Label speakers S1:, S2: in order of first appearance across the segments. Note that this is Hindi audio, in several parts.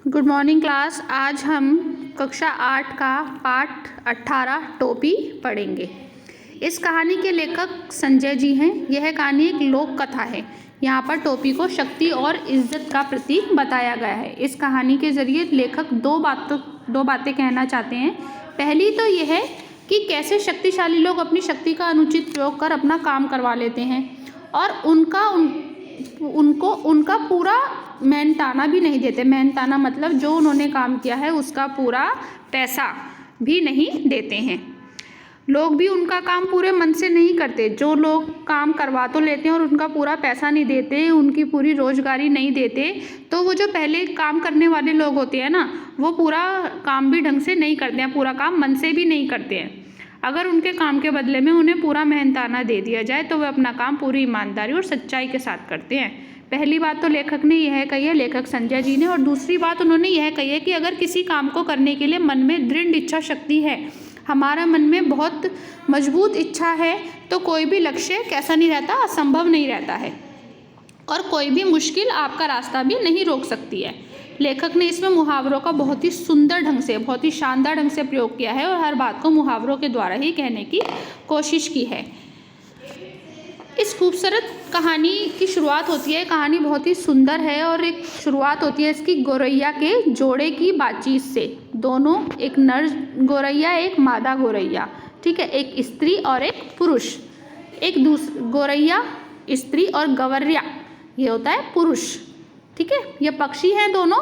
S1: Good morning class. आज हम कक्षा 8 का पाठ 18 टोपी पढ़ेंगे। इस कहानी के लेखक संजय जी हैं। यह कहानी एक लोक कथा है। यहाँ पर टोपी को शक्ति और इज्जत का प्रतीक बताया गया है। इस कहानी के जरिए लेखक दो बातें कहना चाहते हैं। पहली तो यह है कि कैसे शक्तिशाली लोग अपनी शक्ति का अनुचित प्रयोग कर अपना काम करवा लेते हैं और उनका पूरा मेहनताना भी नहीं देते। मेहनताना मतलब जो उन्होंने काम किया है उसका पूरा पैसा भी नहीं देते हैं। लोग भी उनका काम पूरे मन से नहीं करते। जो लोग काम करवा तो लेते हैं और उनका पूरा पैसा नहीं देते, उनकी पूरी रोजगारी नहीं देते, तो वो जो पहले काम करने वाले लोग होते हैं ना, वो पूरा काम भी ढंग से नहीं करते हैं, पूरा काम मन से भी नहीं करते हैं। अगर उनके काम के बदले में उन्हें पूरा मेहनताना दे दिया जाए तो वे अपना काम पूरी ईमानदारी और सच्चाई के साथ करते हैं। पहली बात तो लेखक ने यह कही है, लेखक संजय जी ने। और दूसरी बात उन्होंने यह कही है कि अगर किसी काम को करने के लिए मन में दृढ़ इच्छा शक्ति है, हमारा मन में बहुत मजबूत इच्छा है, तो कोई भी लक्ष्य कैसा नहीं रहता, असंभव नहीं रहता है और कोई भी मुश्किल आपका रास्ता भी नहीं रोक सकती है। लेखक ने इसमें मुहावरों का बहुत ही सुंदर ढंग से, बहुत ही शानदार ढंग से प्रयोग किया है और हर बात को मुहावरों के द्वारा ही कहने की कोशिश की है। इस खूबसूरत कहानी की शुरुआत होती है। कहानी बहुत ही सुंदर है और एक शुरुआत होती है इसकी गौरैया के जोड़े की बातचीत से। दोनों, एक नर गौरैया, एक मादा गौरैया, ठीक है, एक स्त्री और एक पुरुष। एक गौरैया स्त्री और गवैया ये होता है पुरुष, ठीक है। ये पक्षी हैं दोनों,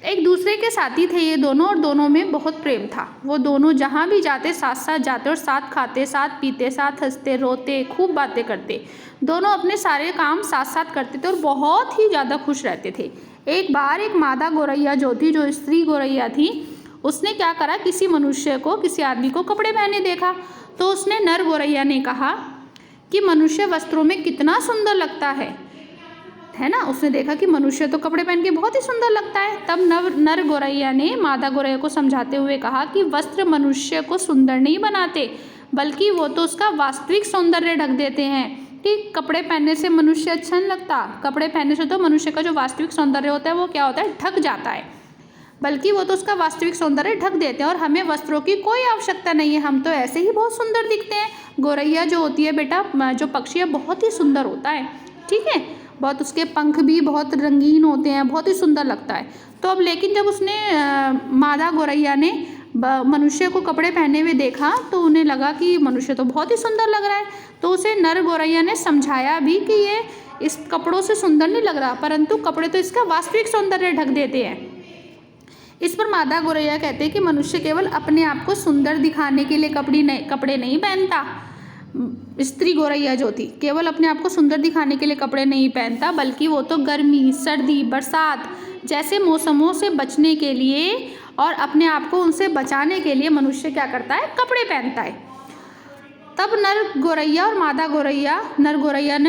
S1: एक दूसरे के साथी थे ये दोनों और दोनों में बहुत प्रेम था। वो दोनों जहाँ भी जाते साथ साथ जाते और साथ खाते, साथ पीते, साथ हंसते, रोते, खूब बातें करते। दोनों अपने सारे काम साथ साथ करते थे और बहुत ही ज़्यादा खुश रहते थे। एक बार एक मादा गौरैया जो थी, जो स्त्री गौरैया थी, उसने क्या करा, किसी मनुष्य को, किसी आदमी को कपड़े पहने देखा। तो उसने नर गौरैया ने कहा कि मनुष्य वस्त्रों में कितना सुंदर लगता है ना। उसने देखा कि मनुष्य तो कपड़े पहन के बहुत ही सुंदर लगता है। तब नर गौरैया ने मादा गौरैया को समझाते हुए कहा कि वस्त्र मनुष्य को सुंदर नहीं बनाते, बल्कि वो तो उसका वास्तविक सौंदर्य ढक देते हैं। कि कपड़े पहनने से मनुष्य अच्छा नहीं लगता, कपड़े पहनने से तो मनुष्य का जो वास्तविक सौंदर्य होता है वो क्या होता है, ढक जाता है, बल्कि वो तो उसका वास्तविक सौंदर्य ढक देते हैं और हमें वस्त्रों की कोई आवश्यकता नहीं है, हम तो ऐसे ही बहुत सुंदर दिखते हैं। गौरैया जो होती है बेटा, जो पक्षी है, बहुत ही सुंदर होता है, ठीक है, बहुत, उसके पंख भी बहुत रंगीन होते हैं, बहुत ही सुंदर लगता है। तो अब लेकिन जब उसने मादा गौरैया ने मनुष्य को कपड़े पहने हुए देखा तो उन्हें लगा कि मनुष्य तो बहुत ही सुंदर लग रहा है। तो उसे नर गौरैया ने समझाया भी कि ये इस कपड़ों से सुंदर नहीं लग रहा, परंतु कपड़े तो इसका वास्तविक सौंदर्य ढक देते हैं। इस पर मादा गौरैया कहते हैं कि मनुष्य केवल अपने आप को सुंदर दिखाने के लिए कपड़े नहीं पहनता। स्त्री गौरैया जो थी, केवल अपने आप को सुंदर दिखाने के लिए कपड़े नहीं पहनता, बल्कि वो तो गर्मी, सर्दी, बरसात जैसे मौसमों से बचने के लिए और अपने आप को उनसे बचाने के लिए मनुष्य क्या करता है, कपड़े पहनता है। तब नर गौरैया ने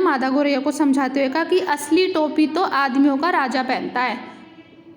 S1: मादा गौरैया को समझाते हुए कहा कि असली टोपी तो आदमियों का राजा पहनता है।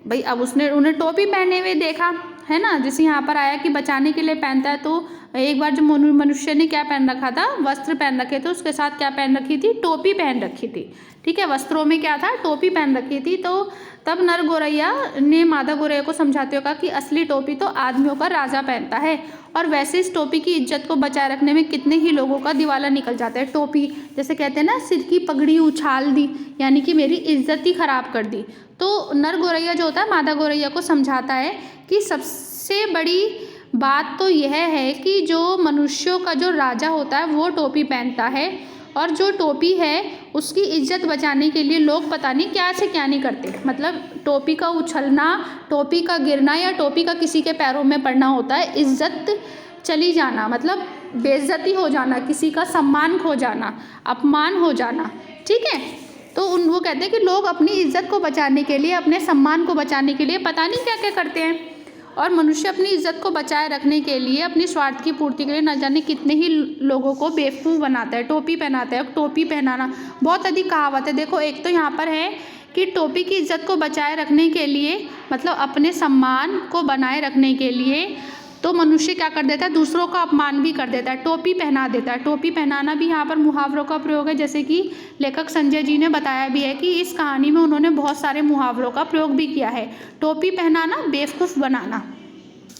S1: भाई अब उसने उन्हें टोपी पहने हुए देखा है ना, जैसे यहाँ पर आया कि बचाने के लिए पहनता है। तो एक बार जो मनुष्य ने क्या पहन रखा था, वस्त्र पहन रखे थे, उसके साथ क्या पहन रखी थी, टोपी पहन रखी थी, ठीक है, वस्त्रों में क्या था, टोपी पहन रखी थी। तो तब नर गौरैया ने मादा गौरैया को समझाते हुए कहा कि असली टोपी तो आदमियों का राजा पहनता है और वैसे इस टोपी की इज्जत को बचाए रखने में कितने ही लोगों का दिवाला निकल जाता है। टोपी जैसे कहते हैं ना, सिर की पगड़ी उछाल दी, यानी कि मेरी इज्जत ही खराब कर दी। तो नर गौरैया जो होता है मादा गौरैया को समझाता है कि सबसे बड़ी बात तो यह है कि जो मनुष्यों का जो राजा होता है वो टोपी पहनता है और जो टोपी है उसकी इज्जत बचाने के लिए लोग पता नहीं क्या से क्या नहीं करते। मतलब टोपी का उछलना, टोपी का गिरना या टोपी का किसी के पैरों में पड़ना होता है इज्जत चली जाना, मतलब बेइज्जती हो जाना, किसी का सम्मान खो जाना, अपमान हो जाना, ठीक है। तो वो कहते हैं कि लोग अपनी इज्जत को बचाने के लिए, अपने सम्मान को बचाने के लिए पता नहीं क्या क्या करते हैं और मनुष्य अपनी इज्जत को बचाए रखने के लिए, अपनी स्वार्थ की पूर्ति के लिए न जाने कितने ही लोगों को बेवकूफ़ बनाता है, टोपी पहनाता है। टोपी पहनाना बहुत अधिक कहावत है। देखो, एक तो यहाँ पर है कि टोपी की इज्जत को बचाए रखने के लिए, मतलब अपने सम्मान को बनाए रखने के लिए तो मनुष्य क्या कर देता है, दूसरों का अपमान भी कर देता है, टोपी पहना देता है। टोपी पहनाना भी यहाँ पर मुहावरों का प्रयोग है, जैसे कि लेखक संजय जी ने बताया भी है कि इस कहानी में उन्होंने बहुत सारे मुहावरों का प्रयोग भी किया है। टोपी पहनाना, बेवकूफ़ बनाना,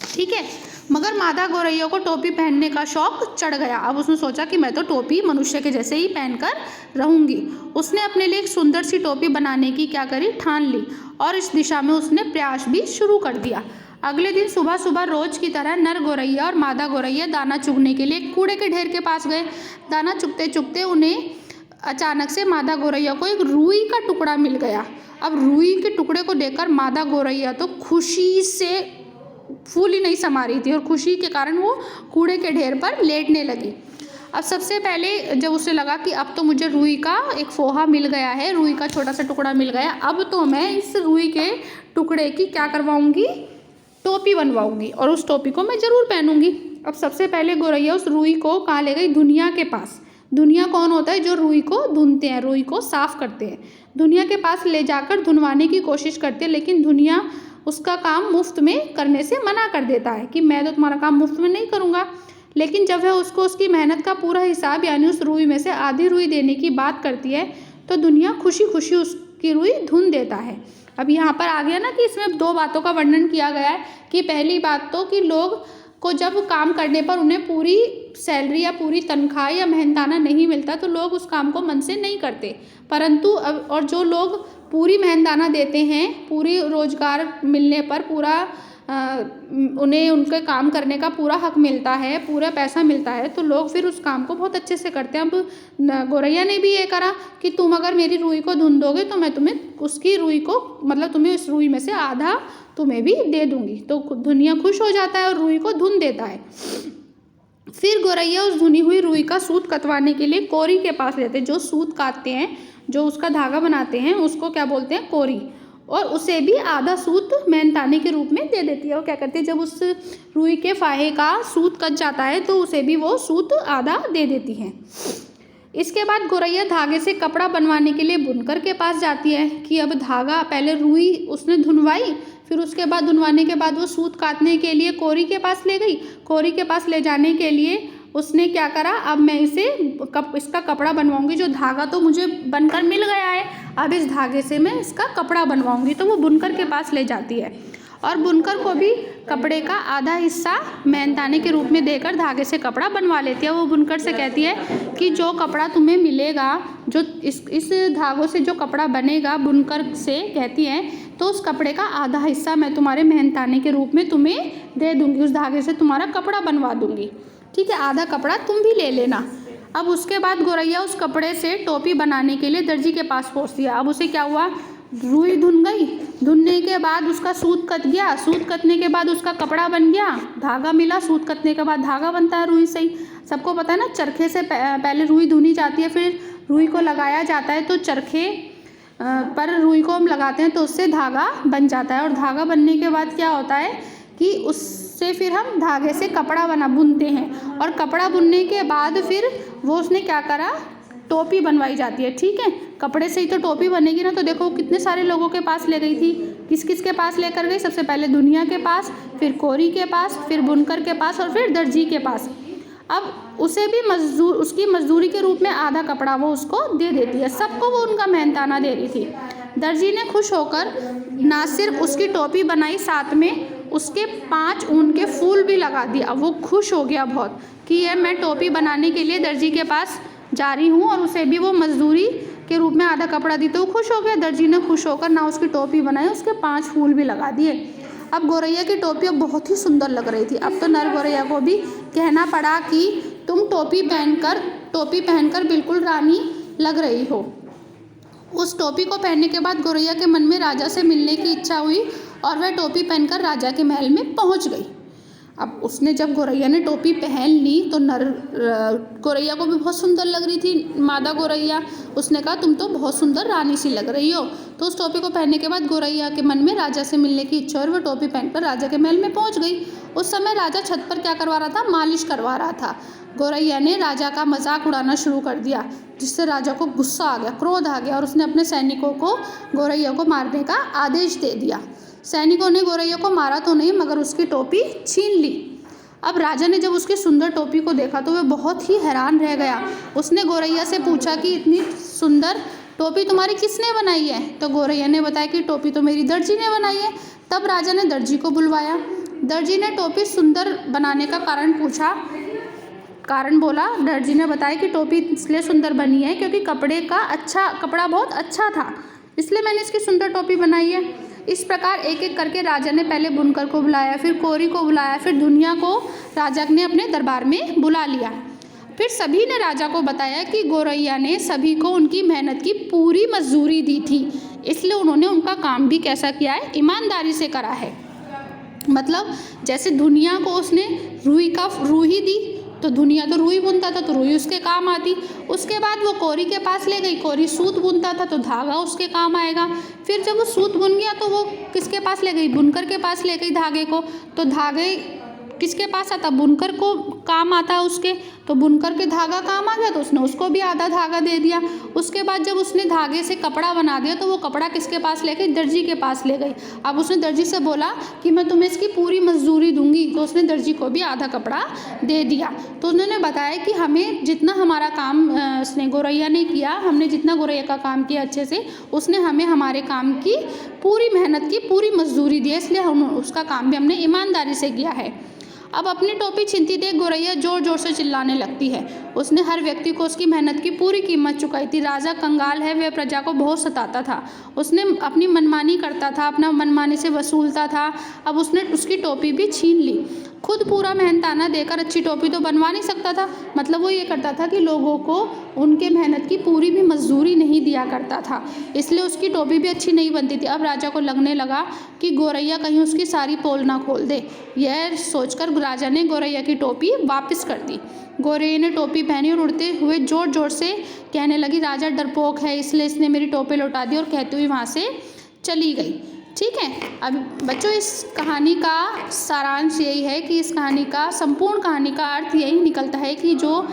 S1: ठीक है। मगर मादा गौरैया को टोपी पहनने का शौक चढ़ गया। अब उसने सोचा कि मैं तो टोपी मनुष्य के जैसे ही पहनकर रहूंगी। उसने अपने लिए एक सुंदर सी टोपी बनाने की क्या करी, ठान ली, और इस दिशा में उसने प्रयास भी शुरू कर दिया। अगले दिन सुबह सुबह रोज की तरह नर गौरैया और मादा गौरैया दाना चुगने के लिए कूड़े के ढेर के पास गए। दाना चुगते चुगते उन्हें अचानक से मादा गौरैया को एक रुई का टुकड़ा मिल गया। अब रुई के टुकड़े को देखकर मादा गौरैया तो खुशी से फूल ही नहीं समा रही थी, और खुशी के कारण वो कूड़े के ढेर पर लेटने लगी। अब सबसे पहले जब उसे लगा कि अब तो मुझे रुई का एक फोहा मिल गया है, रुई का छोटा सा टुकड़ा मिल गया, अब तो मैं इस रुई के टुकड़े की क्या करवाऊंगी, टोपी बनवाऊंगी, और उस टोपी को मैं ज़रूर पहनूंगी। अब सबसे पहले गौरैया उस रुई को कहाँ ले गई, दुनिया के पास। दुनिया कौन होता है, जो रुई को धुनते हैं, रुई को साफ करते हैं। दुनिया के पास ले जाकर धुनवाने की कोशिश करते हैं, लेकिन दुनिया उसका काम मुफ्त में करने से मना कर देता है कि मैं तो तुम्हारा काम मुफ्त में नहीं करूँगा। लेकिन जब वह उसको उसकी मेहनत का पूरा हिसाब यानी उस रुई में से आधी रुई देने की बात करती है, तो दुनिया खुशी खुशी उसकी रुई धुन देता है। अब यहाँ पर आ गया ना कि इसमें दो बातों का वर्णन किया गया है कि पहली बात तो कि लोग को जब काम करने पर उन्हें पूरी सैलरी या पूरी तनख्वाह या मेहनताना नहीं मिलता तो लोग उस काम को मन से नहीं करते, परंतु अब और जो लोग पूरी मेहनताना देते हैं, पूरी रोजगार मिलने पर पूरा उन्हें उनके काम करने का पूरा हक मिलता है, पूरा पैसा मिलता है, तो लोग फिर उस काम को बहुत अच्छे से करते हैं। अब गौरैया ने भी ये करा कि तुम अगर मेरी रुई को धुन दोगे तो मैं तुम्हें उसकी रुई को मतलब तुम्हें उस रुई में से आधा तुम्हें भी दे दूंगी। तो दुनिया खुश हो जाता है और रुई को धुन देता है। फिर गौरैया उस धुनी हुई रुई का सूत कतवाने के लिए कोरी के पास लेते, जो सूत काटते हैं, जो उसका धागा बनाते हैं, उसको क्या बोलते हैं, कोरी, और उसे भी आधा सूत मेहनताने के रूप में दे देती है। वो क्या करती है, जब उस रुई के फाहे का सूत कट जाता है तो उसे भी वो सूत आधा दे देती है। इसके बाद गौरैया धागे से कपड़ा बनवाने के लिए बुनकर के पास जाती है कि अब धागा, पहले रुई उसने धुनवाई, फिर उसके बाद धुनवाने के बाद वो सूत काटने के लिए कोरी के पास ले गई। कोरी के पास ले जाने के लिए उसने क्या करा, अब मैं इसका कपड़ा बनवाऊंगी, जो धागा तो मुझे बनकर मिल गया है, अब इस धागे से मैं इसका कपड़ा बनवाऊंगी। तो वो बुनकर के पास ले जाती है और बुनकर को भी कपड़े का आधा हिस्सा मेहनताने के रूप में देकर धागे से कपड़ा बनवा लेती है। वो बुनकर से कहती है कि जो कपड़ा तुम्हें मिलेगा, जो इस धागों से जो कपड़ा बनेगा, बुनकर से कहती है, तो उस कपड़े का आधा हिस्सा मैं तुम्हारे मेहनताने के रूप में तुम्हें दे दूँगी, उस धागे से तुम्हारा कपड़ा बनवा दूँगी, ठीक है, आधा कपड़ा तुम भी ले लेना। अब उसके बाद गौरैया उस कपड़े से टोपी बनाने के लिए दर्जी के पास पहुँचती है। अब उसे क्या हुआ, रुई धुन गई, धुनने के बाद उसका सूत कट गया, सूत कटने के बाद उसका कपड़ा बन गया, धागा मिला, सूत कटने के बाद धागा बनता है रुई से ही, सबको पता है ना। चरखे से पहले रुई धुनी जाती है, फिर रुई को लगाया जाता है, तो चरखे पर रुई को हम लगाते हैं तो उससे धागा बन जाता है, और धागा बनने के बाद क्या होता है कि उससे फिर हम धागे से कपड़ा बुनते हैं, और कपड़ा बुनने के बाद फिर वो उसने क्या करा, टोपी बनवाई जाती है, ठीक है। कपड़े से ही तो टोपी बनेगी ना, तो देखो कितने सारे लोगों के पास ले गई थी, किस किस के पास लेकर गई, सबसे पहले दुनिया के पास, फिर कोरी के पास, फिर बुनकर के पास, और फिर दर्जी के पास। अब उसे भी उसकी मजदूरी के रूप में आधा कपड़ा वो उसको दे देती है, सबको वो उनका मेहनताना दे रही थी। दर्जी ने खुश होकर ना सिर्फ उसकी टोपी बनाई, साथ में उसके 5 ऊन के फूल भी लगा दिए। अब वो खुश हो गया बहुत कि ये मैं टोपी बनाने के लिए दर्जी के पास जा रही हूँ, और उसे भी वो मजदूरी के रूप में आधा कपड़ा दी, तो वो खुश हो गया। दर्जी ने खुश होकर ना उसकी टोपी बनाई, उसके 5 फूल भी लगा दिए। अब गौरैया की टोपी अब बहुत ही सुंदर लग रही थी। अब तो नर गौरैया को भी कहना पड़ा कि तुम टोपी पहनकर बिल्कुल रानी लग रही हो। उस टोपी को पहनने के बाद गौरैया के मन में राजा से मिलने की इच्छा हुई, और वह टोपी पहनकर राजा के महल में पहुंच गई। अब उसने जब गौरैया ने टोपी पहन ली तो गौरैया को भी बहुत सुंदर लग रही थी मादा गौरैया। उसने कहा तुम तो बहुत सुंदर रानी सी लग रही हो। तो उस टोपी को पहनने के बाद गौरैया के मन में राजा से मिलने की इच्छा, और वह टोपी पहनकर राजा के महल में पहुंच गई। उस समय राजा छत पर क्या करवा रहा था, मालिश करवा रहा था। गौरैया ने राजा का मजाक उड़ाना शुरू कर दिया, जिससे राजा को गुस्सा आ गया, क्रोध आ गया, और उसने अपने सैनिकों को गौरैया को मारने का आदेश दे दिया। सैनिकों ने गौरैया को मारा तो नहीं, मगर उसकी टोपी छीन ली। अब राजा ने जब उसकी सुंदर टोपी को देखा तो वह बहुत ही हैरान रह गया। उसने गौरैया से पूछा कि इतनी सुंदर टोपी तुम्हारी किसने बनाई है? तो गौरैया ने बताया कि टोपी तो मेरी दर्जी ने बनाई है। तब राजा ने दर्जी को बुलवाया। दर्जी ने टोपी सुंदर बनाने का कारण पूछा। कारण बोला। दर्जी ने बताया कि टोपी इसलिए सुंदर बनी है क्योंकि कपड़ा बहुत अच्छा था, इसलिए मैंने इसकी सुंदर टोपी बनाई है। इस प्रकार एक एक करके राजा ने पहले बुनकर को बुलाया, फिर कोरी को बुलाया, फिर दुनिया को राजा ने अपने दरबार में बुला लिया। फिर सभी ने राजा को बताया कि गौरैया ने सभी को उनकी मेहनत की पूरी मजदूरी दी थी, इसलिए उन्होंने उनका काम भी कैसा किया है? ईमानदारी से करा है। मतलब जैसे दुनिया को उसने रूही दी, तो दुनिया तो रूही बुनता था तो रूही उसके काम आती। उसके बाद वो कोरी के पास ले गई, कोरी सूत बुनता था तो धागा उसके काम आएगा। फिर जब वो सूत बुन गया तो वो किसके पास ले गई? बुनकर के पास ले गई धागे को, तो धागे किसके पास आता? बुनकर को काम आता है उसके, तो बुनकर के धागा काम आ गया तो उसने उसको भी आधा धागा दे दिया। उसके बाद जब उसने धागे से कपड़ा बना दिया तो वो कपड़ा किसके पास ले गई? दर्जी के पास ले गई। अब उसने दर्जी से बोला कि मैं तुम्हें इसकी पूरी मजदूरी दूंगी, तो उसने दर्जी को भी आधा कपड़ा दे दिया। तो उन्होंने बताया कि हमें जितना हमारा काम उसने गौरैया ने किया, हमने जितना गौरैया का काम किया अच्छे से, उसने हमें हमारे काम की पूरी मेहनत की पूरी मजदूरी दी है, इसलिए हम उसका काम भी हमने ईमानदारी से किया है। अब अपनी टोपी छीनती देख गौरैया जोर जोर से चिल्लाने लगती है। उसने हर व्यक्ति को उसकी मेहनत की पूरी कीमत चुकाई थी। राजा कंगाल है, वह प्रजा को बहुत सताता था। उसने अपनी मनमानी करता था, अपना मनमानी से वसूलता था। अब उसने उसकी टोपी भी छीन ली। खुद पूरा मेहनताना देकर अच्छी टोपी तो बनवा नहीं सकता था। मतलब वो ये करता था कि लोगों को उनके मेहनत की पूरी भी मजदूरी नहीं दिया करता था, इसलिए उसकी टोपी भी अच्छी नहीं बनती थी। अब राजा को लगने लगा कि गौरैया कहीं उसकी सारी पोल ना खोल दे। यह सोचकर राजा ने गौरैया की टोपी वापस कर दी। गौरैया ने टोपी पहनी और उड़ते हुए जोर जोर से कहने लगी, राजा डरपोक है इसलिए इसने मेरी टोपी लौटा दी, और कहती हुई वहाँ से चली गई। ठीक है। अब बच्चों, इस कहानी का सारांश यही है कि इस कहानी का संपूर्ण कहानी का अर्थ यही निकलता है कि जो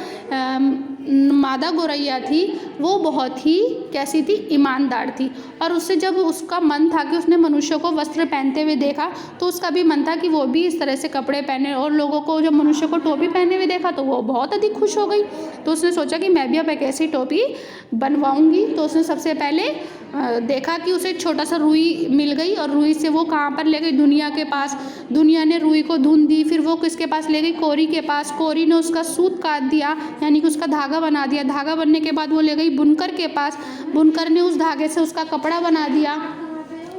S1: मादा गौरैया थी वो बहुत ही कैसी थी? ईमानदार थी। और उससे जब उसका मन था कि उसने मनुष्य को वस्त्र पहनते हुए देखा तो उसका भी मन था कि वो भी इस तरह से कपड़े पहने, और लोगों को जब मनुष्य को टोपी पहने हुए देखा तो वो बहुत अधिक खुश हो गई। तो उसने सोचा कि मैं भी अब एक ऐसी टोपी बनवाऊंगी। तो उसने सबसे पहले देखा कि उसे एक छोटा सा रुई मिल गई, और रुई से वो कहाँ पर ले गई? दुनिया के पास। दुनिया ने रुई को धुन दी, फिर वो किसके पास ले गई? कोरी के पास। कोरी ने उसका सूत काट दिया, यानी कि उसका धागा बना दिया। धागा बनने के बाद वो ले गई बुनकर के पास। बुनकर ने उस धागे से उसका कपड़ा बना दिया,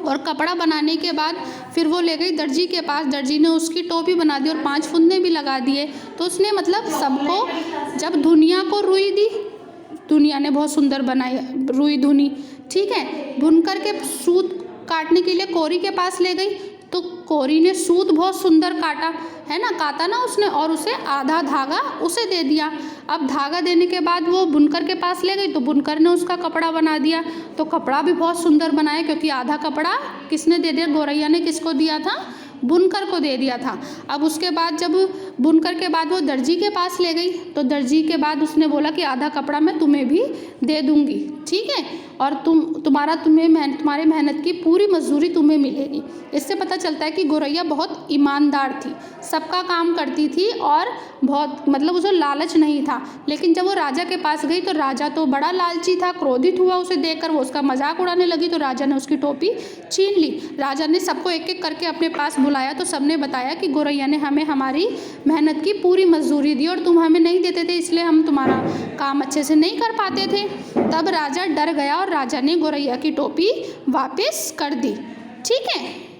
S1: और कपड़ा बनाने के बाद फिर वो ले गई दर्जी के पास। दर्जी ने उसकी टोपी बना दी और 5 फुंदे भी लगा दिए। तो उसने मतलब सबको, जब दुनिया को रुई दी, दुनिया ने बहुत सुंदर बनाई रुई धुनी, ठीक है। बुनकर के सूत काटने के लिए कोरी के पास ले गई, तो कोरी ने सूत बहुत सुंदर काटा, है ना, काटा ना उसने, और उसे आधा धागा उसे दे दिया। अब धागा देने के बाद वो बुनकर के पास ले गई, तो बुनकर ने उसका कपड़ा बना दिया। तो कपड़ा भी बहुत सुंदर बनाया, क्योंकि आधा कपड़ा किसने दे दिया? गौरैया ने किसको दिया था? बुनकर को दे दिया था। अब उसके बाद जब बुनकर के बाद वो दर्जी के पास ले गई, तो दर्जी के बाद उसने बोला कि आधा कपड़ा मैं तुम्हें भी दे दूंगी, ठीक है, और तुम्हारी मेहनत की पूरी मजदूरी तुम्हें मिलेगी। इससे पता चलता है कि गौरैया बहुत ईमानदार थी, सबका काम करती थी, और बहुत मतलब उसे लालच नहीं था। लेकिन जब वो राजा के पास गई तो राजा तो बड़ा लालची था, क्रोधित हुआ उसे देखकर, वो उसका मजाक उड़ाने लगी। तो राजा ने उसकी टोपी छीन ली। राजा ने सबको एक एक करके अपने पास बुलाया, तो सबने बताया कि गौरैया ने हमें हमारी मेहनत की पूरी मजदूरी दी, और तुम हमें नहीं देते थे, इसलिए हम तुम्हारा काम अच्छे से नहीं कर पाते थे। तब राजा डर गया और राजा ने गौरैया की टोपी वापस कर दी। ठीक है।